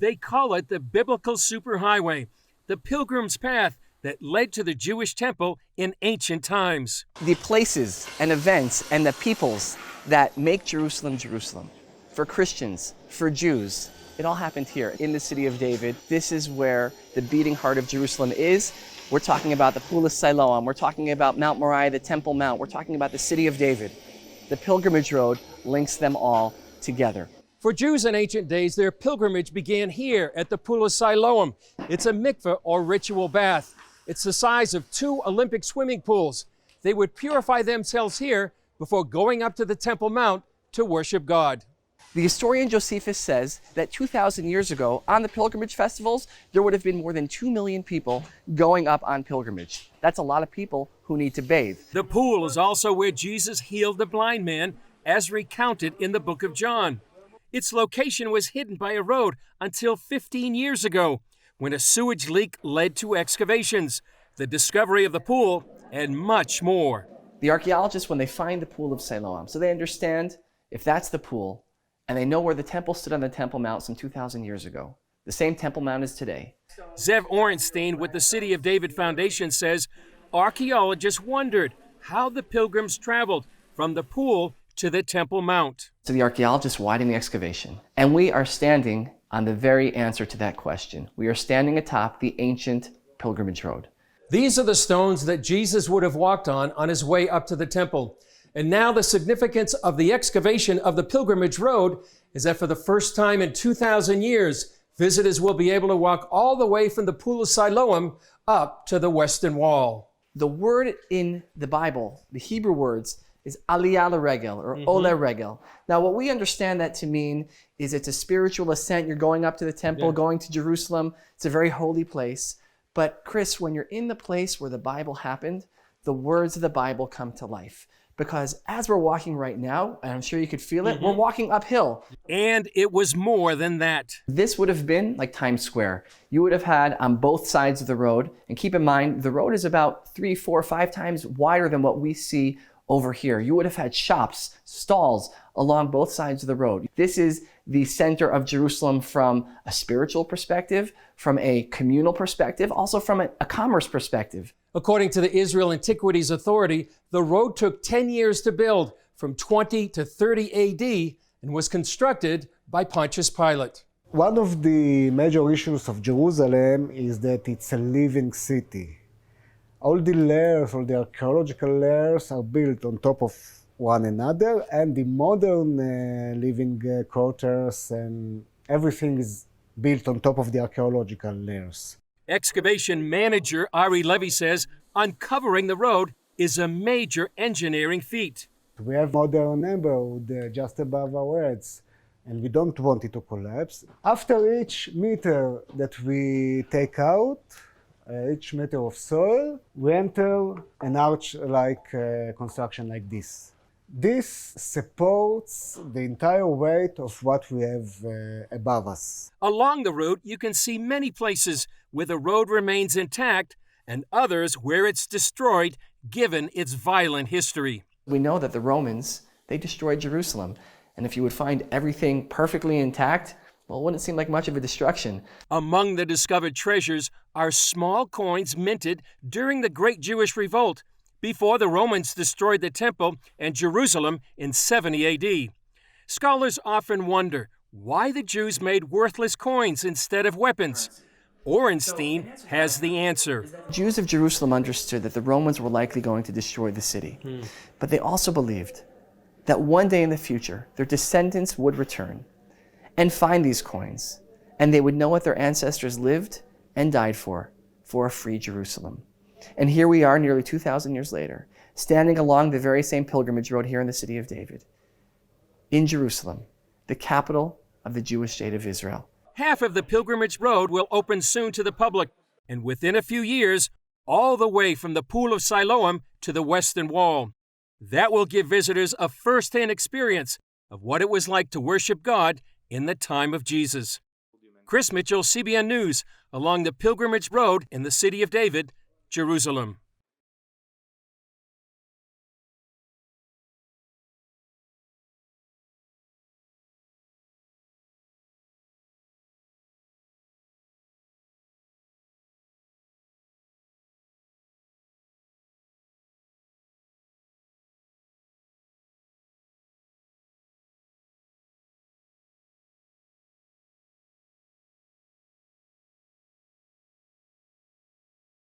They call it the biblical superhighway, the Pilgrim's path that led to the Jewish temple in ancient times. The places and events and the peoples that make Jerusalem, Jerusalem. For Christians, for Jews, it all happened here in the city of David. This is where the beating heart of Jerusalem is. We're talking about the Pool of Siloam. We're talking about Mount Moriah, the Temple Mount. We're talking about the city of David. The pilgrimage road links them all together. For Jews in ancient days, their pilgrimage began here at the Pool of Siloam. It's a mikveh or ritual bath. It's the size of 2 Olympic swimming pools. They would purify themselves here before going up to the Temple Mount to worship God. The historian Josephus says that 2,000 years ago, on the pilgrimage festivals, there would have been more than 2 million people going up on pilgrimage. That's a lot of people who need to bathe. The pool is also where Jesus healed the blind man, as recounted in the book of John. Its location was hidden by a road until 15 years ago, when a sewage leak led to excavations, the discovery of the pool, and much more. The archaeologists, when they find the Pool of Siloam, so they understand if that's the pool, and they know where the temple stood on the Temple Mount some 2,000 years ago. The same Temple Mount as today. Zev Orenstein with the City of David Foundation says archaeologists wondered how the pilgrims traveled from the pool to the Temple Mount. So the archaeologists widened the excavation, and we are standing on the very answer to that question. We are standing atop the ancient pilgrimage road. These are the stones that Jesus would have walked on his way up to the temple. And now the significance of the excavation of the pilgrimage road is that for the first time in 2,000 years, visitors will be able to walk all the way from the Pool of Siloam up to the Western Wall. The word in the Bible, the Hebrew words, is aliyah l'regel or ole regel. Now what we understand that to mean is it's a spiritual ascent. You're going up to the temple, going to Jerusalem. It's a very holy place. But Chris, when you're in the place where the Bible happened, the words of the Bible come to life. Because as we're walking right now, and I'm sure you could feel it, we're walking uphill. And it was more than that. This would have been like Times Square. You would have had on both sides of the road, and keep in mind, the road is about 3, 4, 5 times wider than what we see over here. You would have had shops, stalls along both sides of the road. This is the center of Jerusalem from a spiritual perspective, from a communal perspective, also from a commerce perspective. According to the Israel Antiquities Authority, the road took 10 years to build, from 20 to 30 AD, and was constructed by Pontius Pilate. One of the major issues of Jerusalem is that it's a living city. All the layers, all the archaeological layers are built on top of one another, and the modern living quarters and everything is built on top of the archaeological layers. Excavation manager Ari Levy says uncovering the road is a major engineering feat. We have modern neighborhood just above our heads, and we don't want it to collapse. After each meter that we take out, each meter of soil, we enter an arch-like construction like this. This supports the entire weight of what we have above us. Along the route, you can see many places where the road remains intact and others where it's destroyed, given its violent history. We know that the Romans, they destroyed Jerusalem. And if you would find everything perfectly intact, well, it wouldn't seem like much of a destruction. Among the discovered treasures are small coins minted during the Great Jewish Revolt, before the Romans destroyed the temple and Jerusalem in 70 AD. Scholars often wonder why the Jews made worthless coins instead of weapons. Orenstein has the answer. Jews of Jerusalem understood that the Romans were likely going to destroy the city. But they also believed that one day in the future, their descendants would return and find these coins, and they would know what their ancestors lived and died for a free Jerusalem. And here we are nearly 2,000 years later, standing along the very same pilgrimage road here in the city of David, in Jerusalem, the capital of the Jewish state of Israel. Half of the pilgrimage road will open soon to the public, and within a few years, all the way from the Pool of Siloam to the Western Wall. That will give visitors a first-hand experience of what it was like to worship God in the time of Jesus. Chris Mitchell, CBN News, along the pilgrimage road in the city of David, Jerusalem.